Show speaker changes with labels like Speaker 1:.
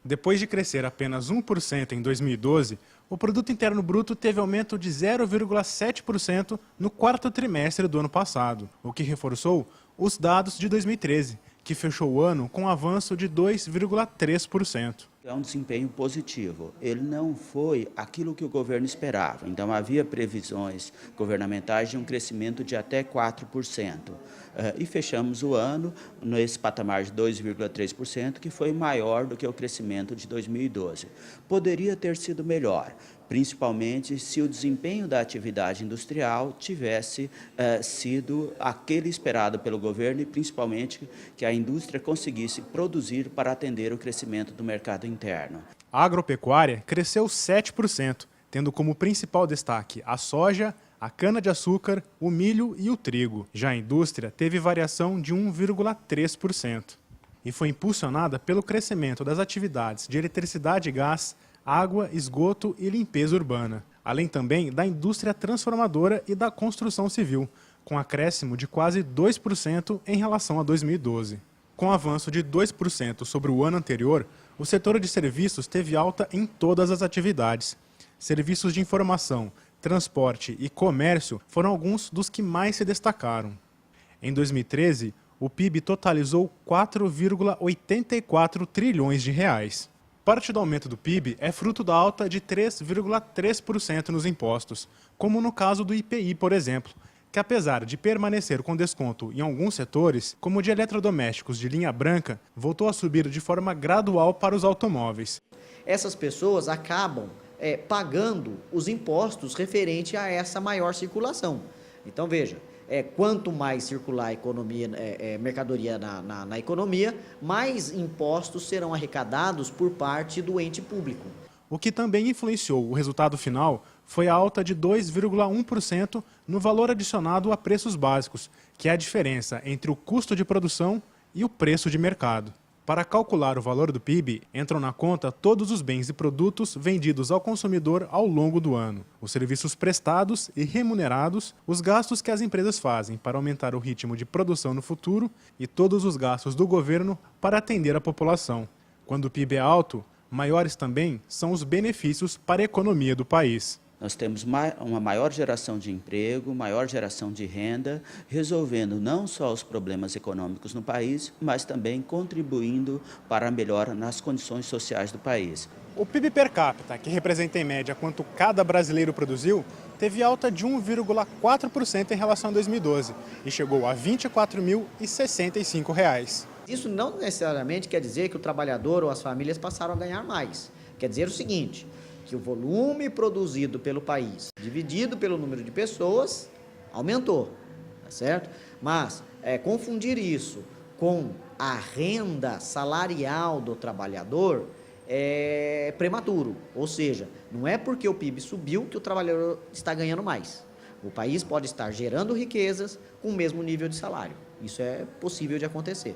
Speaker 1: Depois de crescer apenas 1% em 2012, o Produto Interno Bruto teve aumento de 0,7% no quarto trimestre do ano passado, o que reforçou os dados de 2013, que fechou o ano com um avanço de 2,3%.
Speaker 2: É um desempenho positivo. Ele não foi aquilo que o governo esperava. Então, havia previsões governamentais de um crescimento de até 4%. E fechamos o ano nesse patamar de 2,3%, que foi maior do que o crescimento de 2012. Poderia ter sido melhor, principalmente se o desempenho da atividade industrial tivesse sido aquele esperado pelo governo e principalmente que a indústria conseguisse produzir para atender o crescimento do mercado interno.
Speaker 1: A agropecuária cresceu 7%, tendo como principal destaque a soja, a cana-de-açúcar, o milho e o trigo. Já a indústria teve variação de 1,3%. E foi impulsionada pelo crescimento das atividades de eletricidade e gás, água, esgoto e limpeza urbana, além também da indústria transformadora e da construção civil, com acréscimo de quase 2% em relação a 2012. Com avanço de 2% sobre o ano anterior, o setor de serviços teve alta em todas as atividades. Serviços de informação, transporte e comércio foram alguns dos que mais se destacaram. Em 2013, o PIB totalizou 4,84 trilhões de reais. Parte do aumento do PIB é fruto da alta de 3,3% nos impostos, como no caso do IPI, por exemplo, que apesar de permanecer com desconto em alguns setores, como o de eletrodomésticos de linha branca, voltou a subir de forma gradual para os automóveis.
Speaker 3: Essas pessoas acabam pagando os impostos referente a essa maior circulação. Então, veja, quanto mais circular a economia, mercadoria na economia, mais impostos serão arrecadados por parte do ente público.
Speaker 1: O que também influenciou o resultado final foi a alta de 2,1% no valor adicionado a preços básicos, que é a diferença entre o custo de produção e o preço de mercado. Para calcular o valor do PIB, entram na conta todos os bens e produtos vendidos ao consumidor ao longo do ano, os serviços prestados e remunerados, os gastos que as empresas fazem para aumentar o ritmo de produção no futuro e todos os gastos do governo para atender a população. Quando o PIB é alto, maiores também são os benefícios para a economia do país.
Speaker 2: Nós temos uma maior geração de emprego, maior geração de renda, resolvendo não só os problemas econômicos no país, mas também contribuindo para a melhora nas condições sociais do país.
Speaker 1: O PIB per capita, que representa em média quanto cada brasileiro produziu, teve alta de 1,4% em relação a 2012 e chegou a R$ 24.065.
Speaker 3: Isso não necessariamente quer dizer que o trabalhador ou as famílias passaram a ganhar mais. Quer dizer o seguinte, que o volume produzido pelo país, dividido pelo número de pessoas, aumentou, tá certo? Mas confundir isso com a renda salarial do trabalhador é prematuro, ou seja, não é porque o PIB subiu que o trabalhador está ganhando mais. O país pode estar gerando riquezas com o mesmo nível de salário. Isso é possível de acontecer.